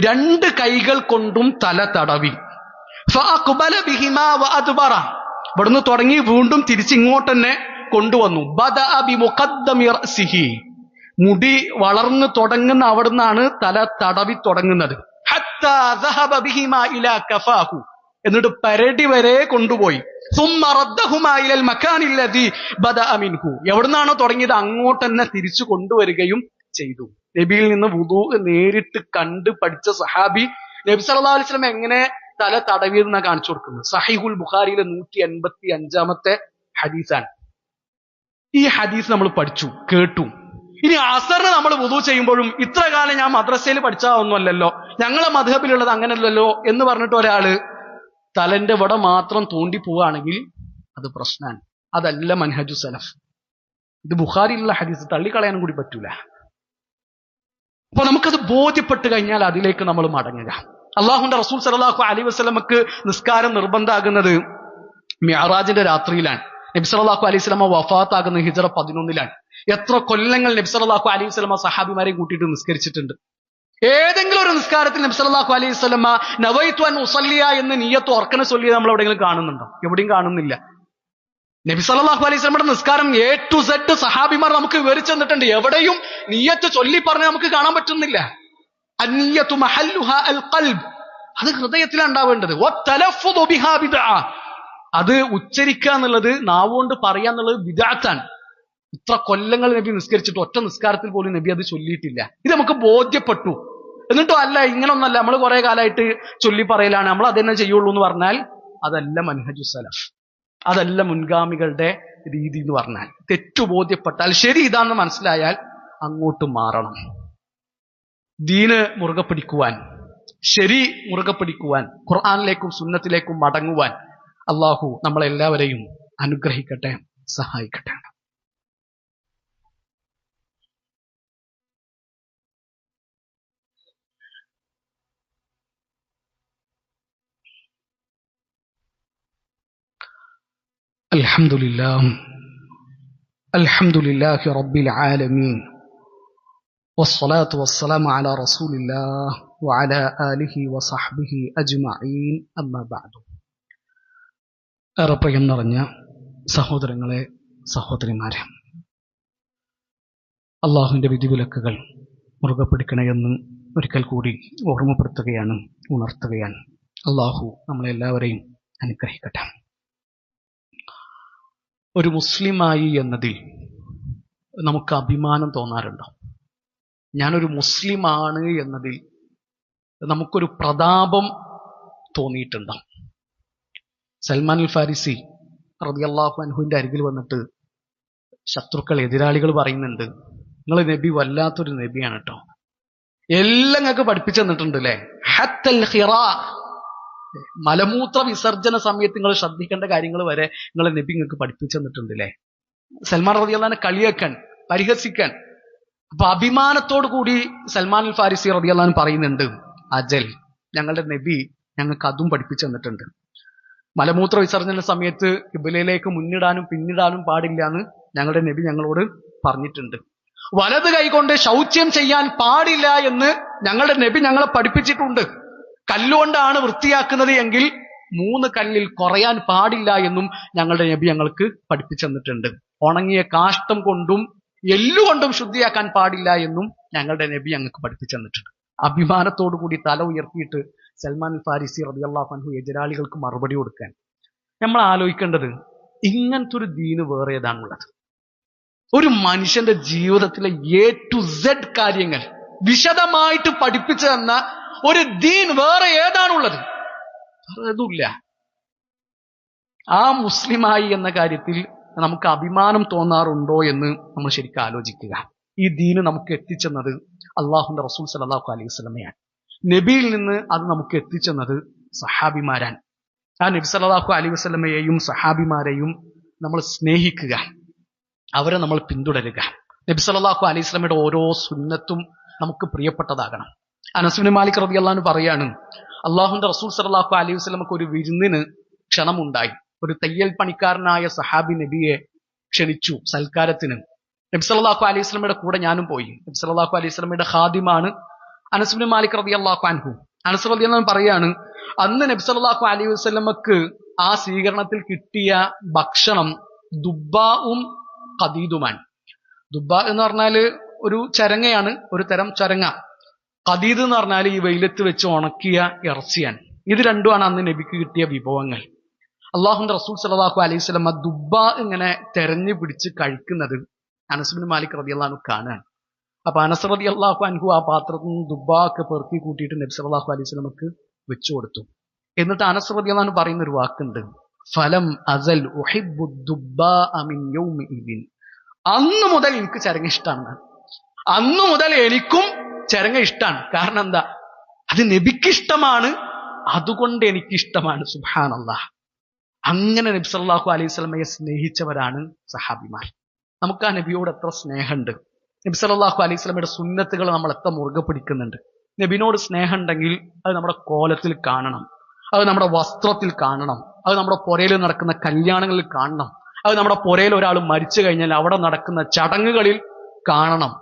2 കൈകൾ കൊണ്ടും തല തടവി. ഫഅഖ്ബല ബിഹിമാ വഅദ്ബറ, ഇവിടുന്ന് തുടങ്ങി വീണ്ടും തിരിച്ചിങ്ങോട്ട് തന്നെ കൊണ്ടുവന്നു. ബദഅ ബിമുഖദ്ദമി റഅസിഹി, മുടി വളർന്നു തുടങ്ങുന്ന അവിടുന്നാണ് തല തടവി തുടങ്ങുന്നത്. ഹത്താ ദഹബ ബിഹിമാ ഇലാ കഫാഹു, എന്നിട്ട് പരടി വരെ കൊണ്ടുപോയി. സുമ്മ റദ്ദഹുമാ ഇലൽ മകാനിൽ ലദീ ബദഅ മിൻഹു, എവിടുന്നാണോ തുടങ്ങിയത് അങ്ങോട്ട് തന്നെ തിരിച്ചു കൊണ്ടുവരികയും ചെയ്തു. നബിയിൽ നിന്ന് വുദൂ നേരിട്ട് കണ്ട് പഠിച്ച സഹാബി നബി സല്ലല്ലാഹു അലൈഹി വസല്ലം എങ്ങനെ തല തടവിയെന്നാണ് കാണിച്ചു കൊടുക്കുന്നത്. സഹീഹുൽ ബുഖാരിയിലെ 185 ഹദീസാണ്. ഈ ഹദീസ് നമ്മൾ പഠിച്ചു, കേട്ടു. ഇനി അസറിന് നമ്മൾ വുദൂ ചെയ്യുമ്പോഴും ഇത്ര കാലം ഞാൻ മദ്രസയിൽ പഠിച്ചതൊന്നുമല്ലല്ലോ, ഞങ്ങളെ മദ്ഹബിലുള്ളത് അങ്ങനെയല്ലല്ലോ എന്ന് പറഞ്ഞിട്ട് ഒരാള് തലന്റെ ഇവിടെ മാത്രം തോണ്ടി പോവുകയാണെങ്കിൽ അത് പ്രശ്നമാണ്. അതല്ല മൻഹജു സലഫ്. ഇത് ബുഖാരിയിലുള്ള ഹദീസ് തള്ളിക്കളയാനും കൂടി പറ്റൂല. അപ്പൊ നമുക്കത് ബോധ്യപ്പെട്ട് കഴിഞ്ഞാൽ അതിലേക്ക് നമ്മൾ മടങ്ങുക. അള്ളാഹുന്റെ റസൂൽ സല്ലല്ലാഹു അലൈഹി വസല്ലമക്ക് നിസ്കാരം നിർബന്ധമാകുന്നത് മിഅ്റാജിന്റെ രാത്രിയിലാണ്. നബി സല്ലല്ലാഹു അലൈഹി വസല്ലമ വഫാത്താകുന്ന ഹിജ്റ 11-ലാണ്. എത്ര കൊല്ലങ്ങൾ നബി സല്ലല്ലാഹു അലൈഹി വസല്ലമ സഹാബിമാരെ കൂട്ടിയിട്ട് നിസ്കരിച്ചിട്ടുണ്ട്. ഏതെങ്കിലും ഒരു നിസ്കാരത്തിൽ നബി സല്ലല്ലാഹു അലൈഹി വസല്ലമ നവൈതു അൻ ഉസല്ലിയ എന്ന് നിയ്യത്ത് ഓർക്കനെ ചൊല്ലിയത് നമ്മൾ എവിടെയെങ്കിലും കാണുന്നുണ്ടോ? എവിടെയും കാണുന്നില്ല. നബി സല്ലല്ലാഹു അലൈഹി വസല്ലമയുടെ നിസ്കാരം A to Z സഹാബിമാർ നമുക്ക് വിവരിച്ചു തന്നിട്ടുണ്ട്. എവിടെയും നിയ്യത്ത് ചൊല്ലി പറഞ്ഞ് നമുക്ക് കാണാൻ പറ്റുന്നില്ല. അന്നിയ്യതു മഹല്ലുഹാ അൽ ഖൽബ്, അത് ഹൃദയത്തിലാണ് ഉണ്ടാവേണ്ടത്. വത്തലഫ്ഫുദു ബിഹാ ബിദ്അ, അത് ഉച്ചരിക്കുക എന്നുള്ളത്, നാവുകൊണ്ട് പറയുക എന്നുള്ളത് ബിദ്അത്താണ്. ഇത്ര കൊല്ലങ്ങൾ നബി നിസ്കരിച്ചിട്ട് ഒറ്റ നിസ്കാരത്തിൽ പോലും നബി അത് ചൊല്ലിയിട്ടില്ല. ഇത് നമുക്ക് ബോധ്യപ്പെട്ടു. എന്നിട്ടും അല്ല, ഇങ്ങനൊന്നല്ല, നമ്മൾ കുറെ കാലമായിട്ട് ചൊല്ലി പറയലാണ്, നമ്മൾ അതന്നെ ചെയ്യുള്ളൂ എന്ന് പറഞ്ഞാൽ അതല്ല മൻഹജു സലഫ്, അതല്ല മുൻഗാമികളുടെ രീതി എന്ന് പറഞ്ഞാൽ. തെറ്റു ബോധ്യപ്പെട്ടാൽ, ശരി ഇതാണെന്ന് മനസ്സിലായാൽ അങ്ങോട്ട് മാറണം. ദീന് മുറുകെ പിടിക്കുവാൻ, ശരി മുറുകെ പിടിക്കുവാൻ, ഖുർആനിലേക്കും സുന്നത്തിലേക്കും മടങ്ങുവാൻ അള്ളാഹു നമ്മളെല്ലാവരെയും അനുഗ്രഹിക്കട്ടെ, സഹായിക്കട്ടെ. അൽഹംദുലില്ലാഹി റബ്ബിൽ ആലമീൻ വസ്സലാത്തു വസ്സലാമു അലാ റസൂലില്ലാഹ് വഅലാ ആലിഹി വസഹ്ബിഹി അജ്മഈൻ, അമ്മാ ബഅദു. ഏറെ പ്രിയം നിറഞ്ഞ സഹോദരങ്ങളെ, സഹോദരിമാരെ, അള്ളാഹുവിന്റെ വിധിവിലക്കുകൾ മുറുകെ പിടിക്കണമെന്ന് ഒരിക്കൽ കൂടി ഓർമ്മപ്പെടുത്തുകയാണ്, ഉണർത്തുകയാണ്. അള്ളാഹു നമ്മളെല്ലാവരെയും അനുഗ്രഹിക്കട്ടെ. ഒരു മുസ്ലിമായി എന്നതിൽ നമുക്ക് അഭിമാനം തോന്നാറുണ്ടോ? ഞാനൊരു മുസ്ലിമാണ് എന്നതിൽ നമുക്കൊരു പ്രതാപം തോന്നിയിട്ടുണ്ടോ? സൽമാൻ അൽ ഫാരിസി റളിയല്ലാഹു അൻഹുവിന്റെ അരികിൽ വന്നിട്ട് ശത്രുക്കൾ, എതിരാളികൾ പറയുന്നുണ്ട്, നിങ്ങൾ നബി വല്ലാത്തൊരു നബിയാണ് കേട്ടോ, എല്ലാം നിങ്ങൾക്ക് പഠിപ്പിച്ചു തന്നിട്ടുണ്ട് അല്ലേ, ഹത്തൽ ഖിറാ, മലമൂത്ര വിസർജന സമയത്ത് നിങ്ങൾ ശ്രദ്ധിക്കേണ്ട കാര്യങ്ങൾ വരെ നിങ്ങളെ നബി നിങ്ങൾക്ക് പഠിപ്പിച്ചു തന്നിട്ടുണ്ട് അല്ലേ. സൽമാൻ റളിയല്ലാഹു അൻഹു കളിയാക്കാൻ, പരിഹസിക്കാൻ, അപ്പൊ അഭിമാനത്തോടു കൂടി സൽമാൻ അൽ ഫാരിസി റളിയല്ലാഹു അൻഹു പറയുന്നുണ്ട്, അജൽ, ഞങ്ങളുടെ നബി ഞങ്ങൾക്ക് അതും പഠിപ്പിച്ചു തന്നിട്ടുണ്ട്. മലമൂത്ര വിസർജന സമയത്ത് ഖിബ്ലയിലേക്ക് മുന്നിടാനും പിന്നിടാനും പാടില്ല എന്ന് ഞങ്ങളുടെ നബി ഞങ്ങളോട് പറഞ്ഞിട്ടുണ്ട്. വലത് കൈകൊണ്ട് ശൗച്യം ചെയ്യാൻ പാടില്ല എന്ന് ഞങ്ങളുടെ നബി ഞങ്ങളെ പഠിപ്പിച്ചിട്ടുണ്ട്. കല്ലുകൊണ്ടാണ് വൃത്തിയാക്കുന്നത് എങ്കിൽ 3 കല്ലിൽ കുറയാൻ പാടില്ല എന്നും ഞങ്ങളുടെ നബി ഞങ്ങൾക്ക് പഠിപ്പിച്ചു തന്നിട്ടുണ്ട്. ഉണങ്ങിയ കാഷ്ടം കൊണ്ടും എല്ലുകൊണ്ടും ശുദ്ധിയാക്കാൻ പാടില്ല എന്നും ഞങ്ങളുടെ നബി ഞങ്ങൾക്ക് പഠിപ്പിച്ചു തന്നിട്ടുണ്ട്. അഭിമാനത്തോടു കൂടി തല ഉയർത്തിയിട്ട് സൽമാൻ അൽ ഫാരിസി റളിയല്ലാഹു അൻഹു എതിരാളികൾക്ക് മറുപടി കൊടുക്കാൻ. നമ്മൾ ആലോചിക്കേണ്ടത്, ഇങ്ങനത്തെ ഒരു ദീന് വേറെ ഏതാണുള്ളത്? ഒരു മനുഷ്യന്റെ ജീവിതത്തിലെ A to Z കാര്യങ്ങൾ വിശദമായിട്ട് പഠിപ്പിച്ചു തന്ന ഒരു ദീൻ വേറെ ഏതാണുള്ളത്? അതുമില്ല. ആ മുസ്ലിമായി എന്ന കാര്യത്തിൽ നമുക്ക് അഭിമാനം തോന്നാറുണ്ടോ എന്ന് നമ്മൾ ശരിക്കും ആലോചിക്കുക. ഈ ദീന് നമുക്ക് എത്തിച്ചെന്നത് അള്ളാഹുന്റെ റസൂൽ സല്ലല്ലാഹു അലൈഹി വസല്ലമയാണ്. നബിയിൽ നിന്ന് അത് നമുക്ക് എത്തിച്ചെന്നത് സഹാബിമാരാണ്. ആ നബി സല്ലല്ലാഹു അലൈഹി വസല്ലമയെയും സഹാബിമാരെയും നമ്മൾ സ്നേഹിക്കുക, അവരെ നമ്മൾ പിന്തുടരുക. നബി സല്ലല്ലാഹു അലൈഹി വസല്ലമയുടെ ഓരോ സുന്നത്തും നമുക്ക് പ്രിയപ്പെട്ടതാകണം. അനസ് ഇബ്നു മാലിക് റളിയല്ലാഹു അൻഹു പറയാണ്, അള്ളാഹുന്റെ റസൂൽ സല്ലല്ലാഹു അലൈഹി വസല്ലമക്ക് ഒരു വിരുന്നിന് ക്ഷണമുണ്ടായി. ഒരു തയ്യൽ പണിക്കാരനായ സഹാബി നബിയെ ക്ഷണിച്ചു സൽക്കാരത്തിന്. നബി സല്ലല്ലാഹു അലൈഹി വസല്ലമയുടെ കൂടെ ഞാനും പോയി. നബി സല്ലല്ലാഹു അലൈഹി വസല്ലമയുടെ ഖാദിമാണ് അനസ് ഇബ്നു മാലിക് റളിയല്ലാഹു അൻഹു. അനസ് റളിയല്ലാഹു അൻഹു പറയാണ്, അന്ന് നബി സല്ലല്ലാഹു അലൈഹി വസല്ലമക്ക് ആ സ്വീകരണത്തിൽ കിട്ടിയ ഭക്ഷണം ദുബ്ബാഉം ഖദീദുമാണ്. ദുബ്ബ എന്ന് പറഞ്ഞാല് ഒരു ചരങ്ങയാണ്, ഒരു തരം ചരങ്ങ. ഖദീദ് എന്ന് പറഞ്ഞാൽ ഈ വെയിലത്ത് വെച്ച് ഉണക്കിയ ഇറച്ചിയാണ്. ഇത് രണ്ടുമാണ് അന്ന് നബിക്ക് കിട്ടിയ വിഭവങ്ങൾ. അള്ളാഹുന്റെ റസൂൽ സല്ലല്ലാഹു അലൈഹി വസല്ലം ദുബ്ബ ഇങ്ങനെ തെരഞ്ഞു പിടിച്ച് കഴിക്കുന്നത് അനസ് ഇബ്നു മാലിക് റളിയല്ലാഹു അൻഹു കാണാൻ. അപ്പൊ അനസ് റളിയല്ലാഹു അൻഹു ആ പാത്രത്തിൽ നിന്ന് ദുബ്ബ ഒക്കെ പെറുക്കി കൂട്ടിയിട്ട് നബി സല്ലല്ലാഹു അലൈഹി വസല്ലമക്ക് വെച്ചു കൊടുത്തു. എന്നിട്ട് അനസ് റളിയല്ലാഹു അൻഹു പറയുന്ന ഒരു വാക്കുണ്ട്, ഫലം അസൽ ഉഹിബ്ബു ദുബ്ബാ മിൻ യൗമിഇദിൻ. അന്ന് മുതൽ എനിക്ക് ചരങ്ങ ഇഷ്ടമാണ്. അന്നു മുതൽ എനിക്കും ചരങ്ങ ഇഷ്ടമാണ്. കാരണം എന്താ? അത് നബിക്ക് ഇഷ്ടമാണ്, അതുകൊണ്ട് എനിക്കിഷ്ടമാണ്. സുബ്ഹാനല്ലാഹ്. അങ്ങനെ നബി സല്ലല്ലാഹു അലൈഹി വസല്ലമയെ സ്നേഹിച്ചവരാണ് സഹാബിമാർ. നമുക്ക് ആ നബിയോട് എത്ര സ്നേഹമുണ്ട്. നബി സല്ലല്ലാഹു അലൈഹി വസല്ലമയുടെ സുന്നത്തുകൾ നമ്മൾ എത്ര മുറുകെ പിടിക്കുന്നുണ്ട്. നബിനോട് സ്നേഹം ഉണ്ടെങ്കിൽ അത് നമ്മുടെ കോലത്തിൽ കാണണം, അത് നമ്മുടെ വസ്ത്രത്തിൽ കാണണം, അത് നമ്മുടെ പുരയിൽ നടക്കുന്ന കല്യാണങ്ങളിൽ കാണണം, അത് നമ്മുടെ പുരയിൽ ഒരാൾ മരിച്ചു കഴിഞ്ഞാൽ അവിടെ നടക്കുന്ന ചടങ്ങുകളിൽ കാണണം.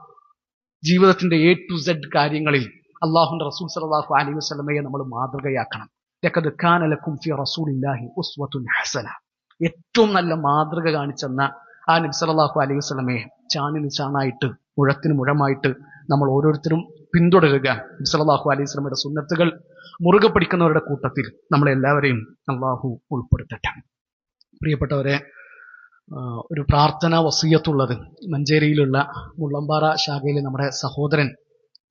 ജീവിതത്തിന്റെ A to Z കാര്യങ്ങളിൽ അള്ളാഹുന്റെ റസൂൽ സല്ലല്ലാഹു അലൈഹി വസല്ലമയെ നമ്മൾ മാതൃകയാക്കണം. ലഖദ് കാന ലക്കും ഫി റസൂലില്ലാഹി ഉസ്വത്തുൻ ഹസന. ഏറ്റവും നല്ല മാതൃക കാണിച്ചെന്ന ആ നബി സല്ലല്ലാഹു അലൈഹി വസല്ലമയെ ചാണിന് ചാണായിട്ട് മുഴത്തിന് മുഴമായിട്ട് നമ്മൾ ഓരോരുത്തരും പിന്തുടരുക. നബി സല്ലല്ലാഹു അലൈഹി വസല്ലമയുടെ സുന്നത്തുകൾ മുറുകെ പിടിക്കുന്നവരുടെ കൂട്ടത്തിൽ നമ്മളെല്ലാവരെയും അള്ളാഹു ഉൾപ്പെടുത്തട്ടെ. പ്രിയപ്പെട്ടവരെ, ഒരു പ്രാർത്ഥന വസിയത്തുള്ളത് മഞ്ചേരിയിലുള്ള മുള്ളമ്പാറ ശാഖയിലെ നമ്മുടെ സഹോദരൻ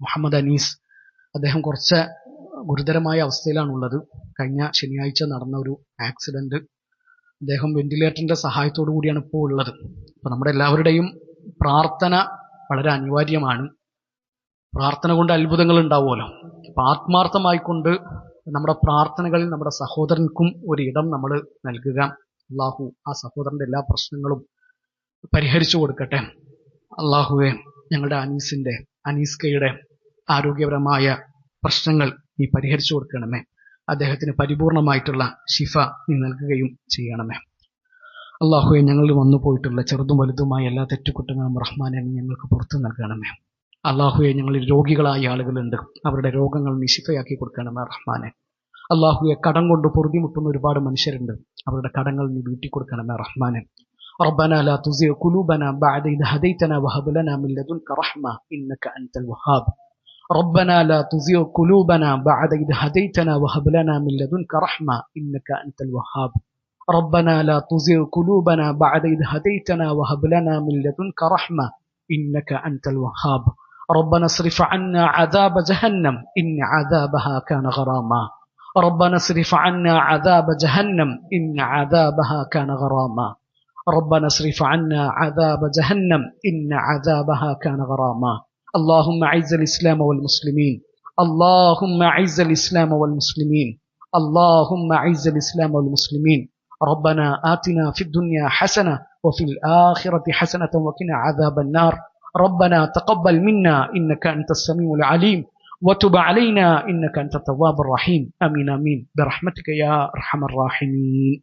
മുഹമ്മദ് അനീസ്, അദ്ദേഹം കുറച്ച് ഗുരുതരമായ അവസ്ഥയിലാണുള്ളത്. കഴിഞ്ഞ ശനിയാഴ്ച നടന്ന ഒരു ആക്സിഡന്റ്, അദ്ദേഹം വെന്റിലേറ്ററിന്റെ സഹായത്തോടു കൂടിയാണ് ഇപ്പോൾ ഉള്ളത്. അപ്പൊ നമ്മുടെ എല്ലാവരുടെയും പ്രാർത്ഥന വളരെ അനിവാര്യമാണ്. പ്രാർത്ഥന കൊണ്ട് അത്ഭുതങ്ങൾ ഉണ്ടാവുമല്ലോ. അപ്പൊ ആത്മാർത്ഥമായിക്കൊണ്ട് നമ്മുടെ പ്രാർത്ഥനകളിൽ നമ്മുടെ സഹോദരൻക്കും ഒരു ഇടം നമ്മൾ നൽകുക. അള്ളാഹു ആ സഹോദരന്റെ എല്ലാ പ്രശ്നങ്ങളും പരിഹരിച്ചു കൊടുക്കട്ടെ. അള്ളാഹുവെ, ഞങ്ങളുടെ അനീസ്കയുടെ ആരോഗ്യപരമായ പ്രശ്നങ്ങൾ നീ പരിഹരിച്ചു കൊടുക്കണമേ. അദ്ദേഹത്തിന് പരിപൂർണമായിട്ടുള്ള ശിഫ നീ നൽകുകയും ചെയ്യണമേ. അള്ളാഹുവെ, ഞങ്ങളിൽ വന്നു പോയിട്ടുള്ള ചെറുതും വലുതുമായ എല്ലാ തെറ്റുകുറ്റങ്ങളും റഹ്മാനെ നീ ഞങ്ങൾക്ക് പുറത്തു നൽകണമേ. അള്ളാഹുവെ, ഞങ്ങളിൽ രോഗികളായ ആളുകളുണ്ട്, അവരുടെ രോഗങ്ങൾ നീ ശിഫയാക്കി കൊടുക്കണമേ റഹ്മാനെ. അള്ളാഹുവെ, കടം കൊണ്ട് പൊറുതിമുട്ടുന്ന ഒരുപാട് മനുഷ്യരുണ്ട്, അവരുടെ കടങ്ങൾ നീ വീട്ടി കൊടുക്കണമേ റഹ്മാനെ. ربنا لا تزغ قلوبنا بعد إذ هديتنا وهب لنا من لدنك رحمة إنك أنت الوهاب. ربنا لا تزغ قلوبنا بعد إذ هديتنا وهب لنا من لدنك رحمة إنك أنت الوهاب. ربنا لا تزغ قلوبنا بعد إذ هديتنا وهب لنا من لدنك رحمة إنك أنت الوهاب. ربنا اصرف عنا عذاب جهنم إن عذابها كان غراما. ربنا اصرف عنا عذاب جهنم إن عذابها كان غراما. ربنا اصرف عنا عذاب جهنم إن عذابها كان غراما. اللهم أعز الإسلام والمسلمين. اللهم أعز الإسلام والمسلمين. اللهم أعز الإسلام والمسلمين. ربنا آتنا في الدنيا حسنة وفي الآخرة حسنة وقنا عذاب النار. ربنا تقبل منا إنك أنت السميع العليم وتب علينا إنك أنت التواب الرحيم آمين آمين برحمتك يا أرحم الراحمين.